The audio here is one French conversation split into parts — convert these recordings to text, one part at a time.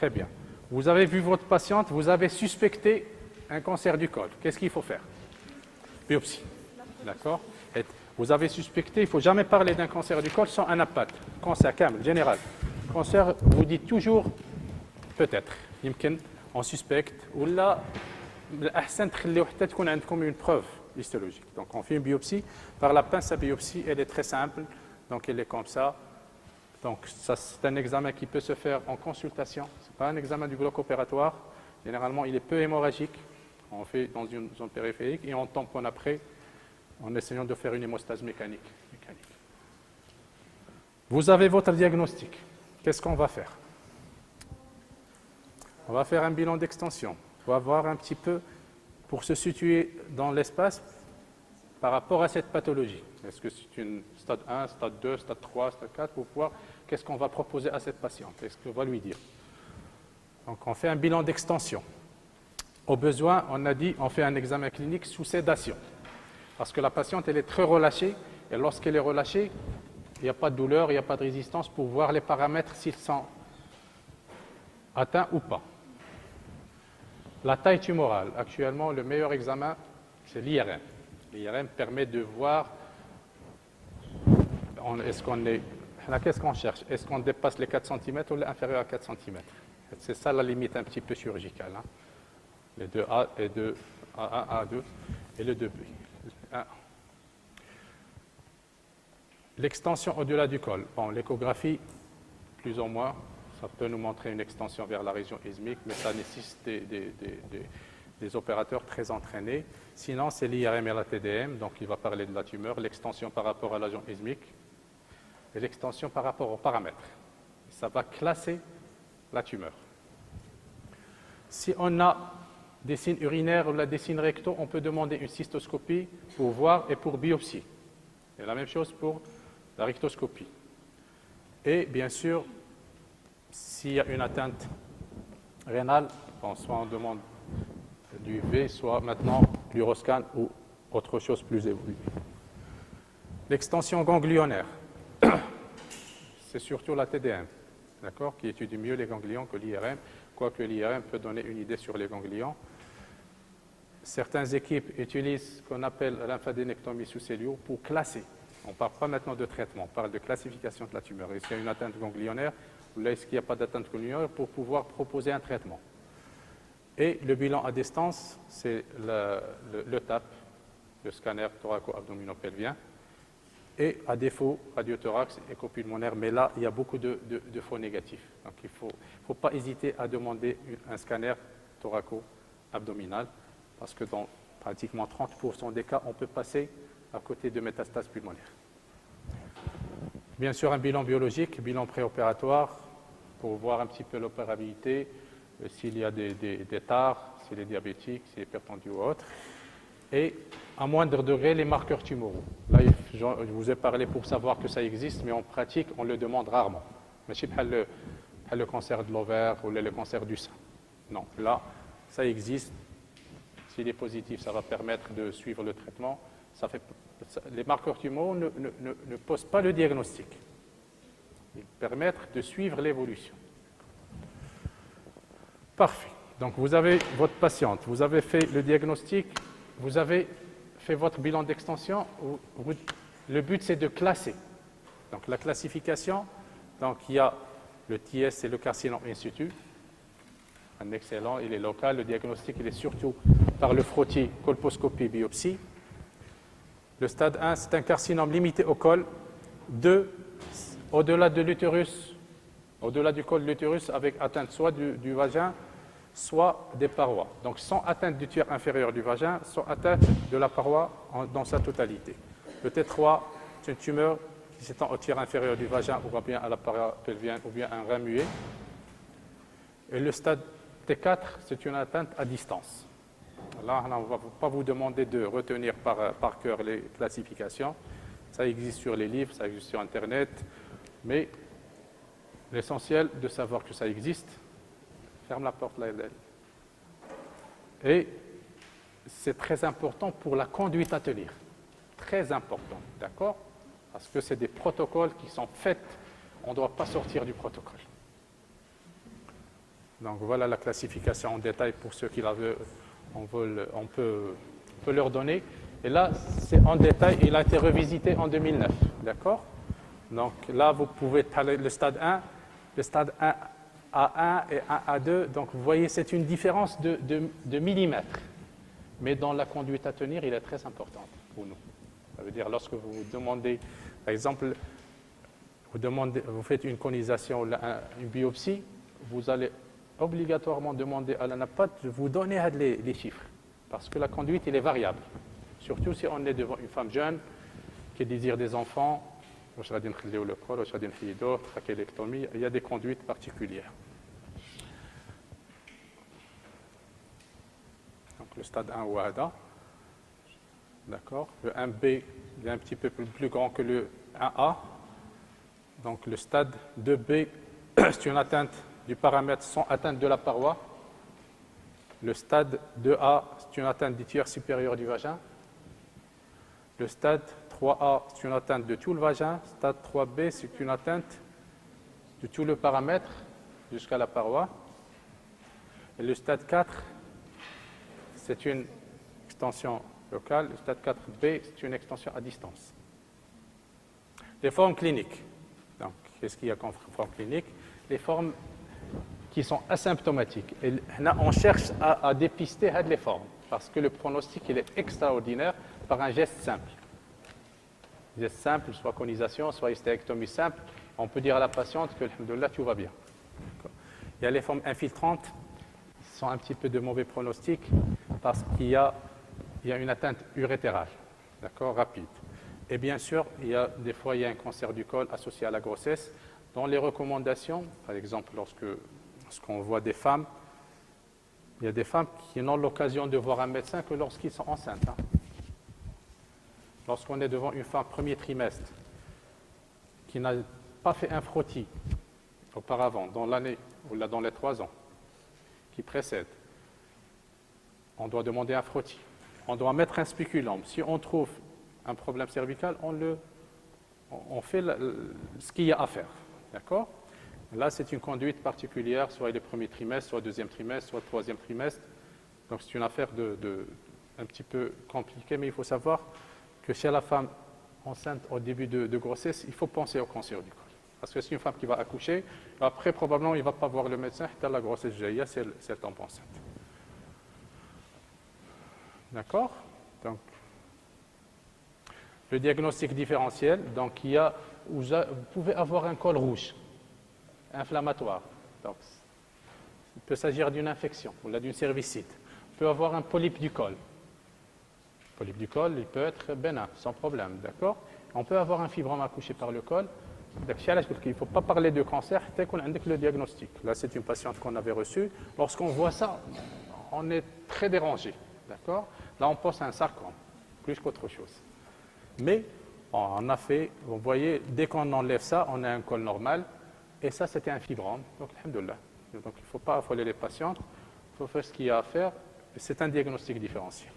Très bien. Vous avez vu votre patiente, vous avez suspecté un cancer du col. Qu'est-ce qu'il faut faire? Biopsie. D'accord? Vous avez suspecté, il ne faut jamais parler d'un cancer du col sans un impact. Cancer général. Cancer, vous dites toujours peut-être. On suspecte. Ou là, comme une preuve histologique. Donc on fait une biopsie. Par la pince à biopsie, elle est très simple. Donc elle est comme ça. Donc ça, c'est un examen qui peut se faire en consultation. Ce n'est pas un examen du bloc opératoire. Généralement, il est peu hémorragique. On fait dans une zone périphérique et on tamponne après en essayant de faire une hémostase mécanique. Vous avez votre diagnostic. Qu'est-ce qu'on va faire? On va faire un bilan d'extension. On va voir un petit peu pour se situer dans l'espace par rapport à cette pathologie. Est-ce que c'est une stade 1, stade 2, stade 3, stade 4 pour voir qu'est-ce qu'on va proposer à cette patiente, qu'est-ce qu'on va lui dire. Donc on fait un bilan d'extension. Au besoin, on a dit on fait un examen clinique sous sédation. Parce que la patiente, elle est très relâchée, et lorsqu'elle est relâchée, il n'y a pas de douleur, il n'y a pas de résistance pour voir les paramètres s'ils sont atteints ou pas. La taille tumorale, actuellement, le meilleur examen, c'est l'IRM. L'IRM permet de voir, qu'est-ce qu'on cherche? Est-ce qu'on dépasse les 4 cm ou l'inférieur à 4 cm? C'est ça la limite un petit peu chirurgicale. Hein. Les 2A et 2A1, A2 et le 2B. L'extension au-delà du col. Bon, l'échographie, plus ou moins, ça peut nous montrer une extension vers la région isthmique, mais ça nécessite des opérateurs très entraînés. Sinon, c'est l'IRM et la TDM, donc il va parler de la tumeur, l'extension par rapport à la région isthmique et l'extension par rapport aux paramètres. Ça va classer la tumeur. Si on a des signes urinaires ou des signes rectaux, on peut demander une cystoscopie pour voir et pour biopsie. Et la même chose pour la rectoscopie. Et bien sûr, s'il y a une atteinte rénale, bon, soit on demande du V, soit maintenant l'uroscan ou autre chose plus évoluée. L'extension ganglionnaire, c'est surtout la TDM, d'accord, qui étudie mieux les ganglions que l'IRM, quoique l'IRM peut donner une idée sur les ganglions. Certaines équipes utilisent ce qu'on appelle lymphadenectomie sous cellule pour classer. On ne parle pas maintenant de traitement, on parle de classification de la tumeur. Est-ce qu'il y a une atteinte ganglionnaire ou là, est-ce qu'il n'y a pas d'atteinte ganglionnaire pour pouvoir proposer un traitement. Et le bilan à distance, c'est le TAP, le scanner thoraco-abdominopelvien, et à défaut, radiothorax, écho-pulmonaire, mais là, il y a beaucoup de faux négatifs. Donc, il ne faut pas hésiter à demander un scanner thoraco-abdominal, parce que dans pratiquement 30% des cas, on peut passer à côté de métastases pulmonaires. Bien sûr, un bilan biologique, bilan préopératoire, pour voir un petit peu l'opérabilité, s'il y a des tares, s'il est diabétique, s'il est hypertendu ou autre. Et à moindre degré, les marqueurs tumoraux. Là, je vous ai parlé pour savoir que ça existe, mais en pratique, on le demande rarement. Mais c'est pas le cancer de l'ovaire ou le cancer du sein. Non, là, ça existe. S'il est positif, ça va permettre de suivre le traitement. Les marqueurs tumoraux ne posent pas le diagnostic. Ils permettent de suivre l'évolution. Parfait. Donc, vous avez votre patiente, vous avez fait le diagnostic, vous avez fait votre bilan d'extension. Le but, c'est de classer. Donc, la classification, donc, il y a le TS et le carcinome in situ. Un excellent, il est local. Le diagnostic, il est surtout par le frottis, colposcopie, biopsie. Le stade 1, c'est un carcinome limité au col. 2, au-delà de l'utérus, au-delà du col de l'utérus, avec atteinte soit du vagin, soit des parois. Donc, sans atteinte du tiers inférieur du vagin, sans atteinte de la paroi dans sa totalité. Le T3, c'est une tumeur qui s'étend au tiers inférieur du vagin ou bien à la paroi pelvienne ou bien un rein muet. Et le stade T4, c'est une atteinte à distance. Là, on ne va pas vous demander de retenir par cœur les classifications. Ça existe sur les livres, ça existe sur Internet. Mais l'essentiel de savoir que ça existe, ferme la porte là. Et c'est très important pour la conduite à tenir. Très important, d'accord? Parce que c'est des protocoles qui sont faits, on ne doit pas sortir du protocole. Donc voilà la classification en détail pour ceux qui la veulent, on peut leur donner. Et là, c'est en détail, il a été revisité en 2009, d'accord? Donc là, vous pouvez parler le stade 1, le stade 1 A1 et 1 A2. Donc vous voyez, c'est une différence de millimètres. Mais dans la conduite à tenir, il est très importante pour nous. Ça veut dire, lorsque vous demandez, par exemple, vous faites une conisation ou une biopsie, vous allez obligatoirement demander à la napate de vous donner les chiffres. Parce que la conduite, elle est variable. Surtout si on est devant une femme jeune qui désire des enfants, il y a des conduites particulières. Donc le stade 1 Wahada, d'accord. Le 1B il est un petit peu plus grand que le 1A. Donc le stade 2B, c'est une atteinte du paramètre sans atteinte de la paroi. Le stade 2A, c'est une atteinte du tiers supérieur du vagin. Le stade 3A, c'est une atteinte de tout le vagin. Stade 3B, c'est une atteinte de tout le paramètre jusqu'à la paroi. Et le stade 4, c'est une extension locale. Le stade 4B, c'est une extension à distance. Les formes cliniques. Donc, qu'est-ce qu'il y a comme forme clinique? Les formes qui sont asymptomatiques. Et là, on cherche à dépister les formes, parce que le pronostic il est extraordinaire par un geste simple. Geste simple, soit conisation, soit hystérectomie simple, on peut dire à la patiente que, alhamdoulilah, tout va bien. Il y a les formes infiltrantes, qui sont un petit peu de mauvais pronostic, parce qu'il y a une atteinte urétérale, d'accord, rapide. Et bien sûr, des fois, il y a un cancer du col associé à la grossesse. Dans les recommandations, par exemple, lorsqu'on voit des femmes, il y a des femmes qui n'ont l'occasion de voir un médecin que lorsqu'ils sont enceintes. Lorsqu'on est devant une femme premier trimestre qui n'a pas fait un frottis auparavant, dans l'année ou là dans les 3 ans qui précèdent, on doit demander un frottis. On doit mettre un spéculum. Si on trouve un problème cervical, on fait ce qu'il y a à faire. D'accord? Là, c'est une conduite particulière, soit le premier trimestre, soit le deuxième trimestre, soit le troisième trimestre. Donc, c'est une affaire un petit peu compliquée, mais il faut savoir que chez la femme enceinte au début de grossesse, il faut penser au cancer du col. Parce que c'est une femme qui va accoucher, après, probablement, il ne va pas voir le médecin, la grossesse jaillit, c'est elle tombe enceinte. D'accord? Donc, le diagnostic différentiel, donc vous pouvez avoir un col rouge, inflammatoire. Donc, il peut s'agir d'une infection ou d'une cervicite. On peut avoir un polype du col. Le polype du col, il peut être bénin, sans problème, d'accord? On peut avoir un fibrome accouché par le col. Il ne faut pas parler de cancer dès qu'on a le diagnostic. Là, c'est une patiente qu'on avait reçue. Lorsqu'on voit ça, on est très dérangé, d'accord? Là, on pense à un sarcome, plus qu'autre chose. Mais on a fait, vous voyez, dès qu'on enlève ça, on a un col normal. Et ça, c'était un fibrome. Donc, alhamdoulilah. Donc, il ne faut pas affoler les patientes. Il faut faire ce qu'il y a à faire. C'est un diagnostic différentiel.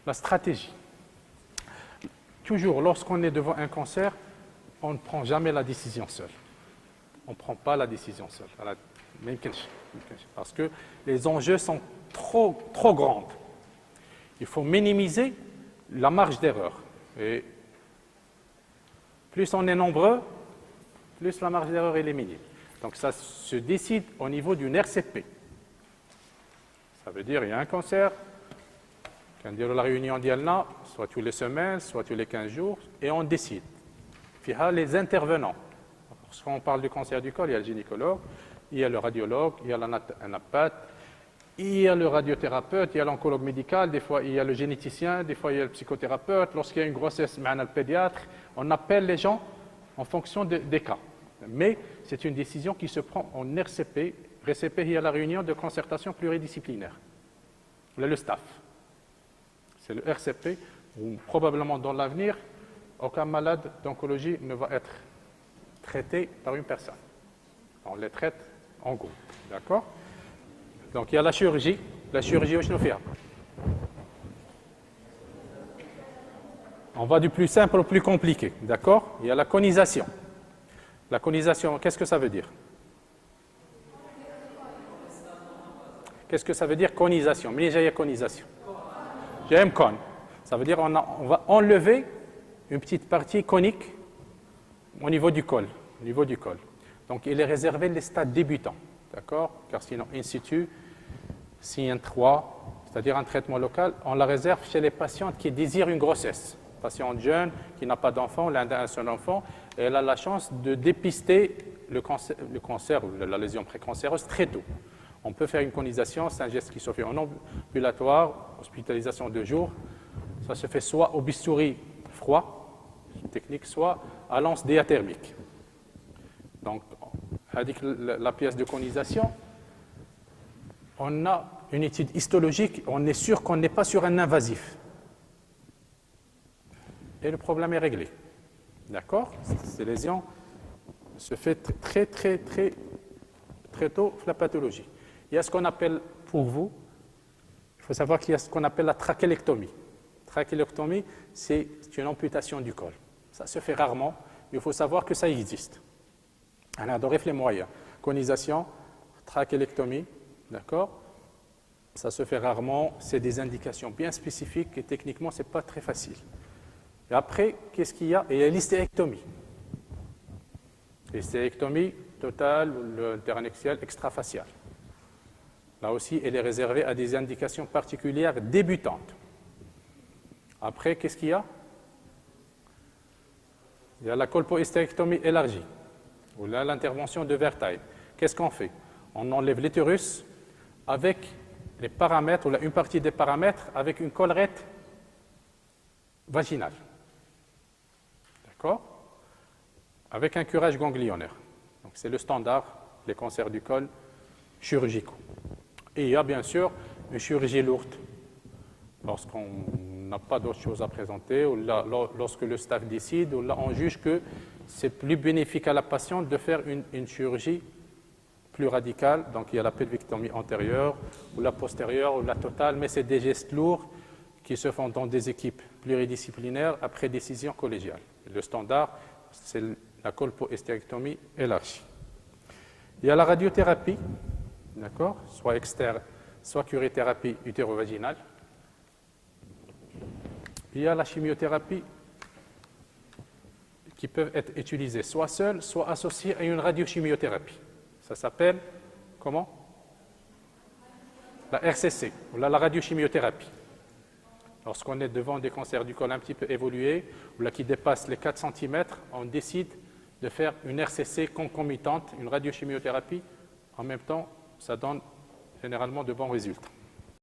La stratégie. Toujours, lorsqu'on est devant un cancer, on ne prend jamais la décision seul. On ne prend pas la décision seul. Parce que les enjeux sont trop grands. Il faut minimiser la marge d'erreur. Et plus on est nombreux, plus la marge d'erreur est minime. Donc ça se décide au niveau d'une RCP. Ça veut dire qu'il y a un cancer, quand on dit la réunion d'Yalna, soit tous les semaines, soit tous les 15 jours, et on décide. Puis il y a les intervenants. Lorsqu'on parle du cancer du col, il y a le gynécologue, il y a le radiologue, il y a l'anapathe, il y a le radiothérapeute, il y a l'oncologue médical, des fois il y a le généticien, des fois il y a le psychothérapeute. Lorsqu'il y a une grossesse, il y a le pédiatre. On appelle les gens en fonction des cas. Mais c'est une décision qui se prend en RCP. RCP, il y a la réunion de concertation pluridisciplinaire. Le staff. C'est le RCP où probablement dans l'avenir, aucun malade d'oncologie ne va être traité par une personne. On les traite en groupe. D'accord? Donc il y a la chirurgie. La chirurgie, où je nous fais. On va du plus simple au plus compliqué. D'accord? Il y a la conisation. La conisation, qu'est-ce que ça veut dire? Qu'est-ce que ça veut dire conisation? Mais j'ai conisation. J'aime con. Ça veut dire on va enlever une petite partie conique au niveau du col. Donc, il est réservé les stades débutants. D'accord? Car sinon, in situ, SIN 3, c'est-à-dire un traitement local, on la réserve chez les patientes qui désirent une grossesse. Patiente jeune, qui n'a pas d'enfant, l'un d'un seul enfant, et elle a la chance de dépister le cancer ou la lésion précancéreuse très tôt. On peut faire une conisation, c'est un geste qui se fait en ambulatoire, hospitalisation 2 jours. Ça se fait soit au bistouri froid, une technique, soit à l'anse diathermique. Donc, avec la pièce de conisation, on a une étude histologique, on est sûr qu'on n'est pas sur un invasif. Et le problème est réglé. D'accord? Ces lésions se font très tôt la pathologie. Il y a ce qu'on appelle, pour vous, il faut savoir qu'il y a ce qu'on appelle la trachélectomie. Trachélectomie, c'est une amputation du col. Ça se fait rarement, mais il faut savoir que ça existe. On a les moyens. Conisation, trachélectomie, d'accord? Ça se fait rarement, c'est des indications bien spécifiques et techniquement, ce n'est pas très facile. Et après, qu'est-ce qu'il y a? Il y a l'hystérectomie. L'hystérectomie totale ou l'internexiale extrafaciale. Là aussi, elle est réservée à des indications particulières débutantes. Après, qu'est-ce qu'il y a? Il y a la colpohystérectomie élargie, ou là, l'intervention de Wertheim. Qu'est-ce qu'on fait? On enlève l'utérus avec les paramètres, ou une partie des paramètres, avec une collerette vaginale. D'accord? Avec un curage ganglionnaire. Donc, c'est le standard, les cancers du col chirurgicaux. Et il y a bien sûr une chirurgie lourde. Lorsqu'on n'a pas d'autre chose à présenter, ou là, lorsque le staff décide, ou là, on juge que c'est plus bénéfique à la patiente de faire une chirurgie plus radicale. Donc, il y a la pelvictomie antérieure, ou la postérieure, ou la totale, mais c'est des gestes lourds qui se font dans des équipes pluridisciplinaires après décision collégiale. Le standard, c'est la colpohystérectomie élargie. Il y a la radiothérapie, d'accord, soit externe, soit curéthérapie utérovaginale. Il y a la chimiothérapie qui peuvent être utilisées soit seules, soit associées à une radiochimiothérapie. Ça s'appelle comment? La RCC, ou la radiochimiothérapie. Lorsqu'on est devant des cancers du col un petit peu évolués, ou là qui dépassent les 4 cm, on décide de faire une RCC concomitante, une radiochimiothérapie. En même temps, ça donne généralement de bons résultats.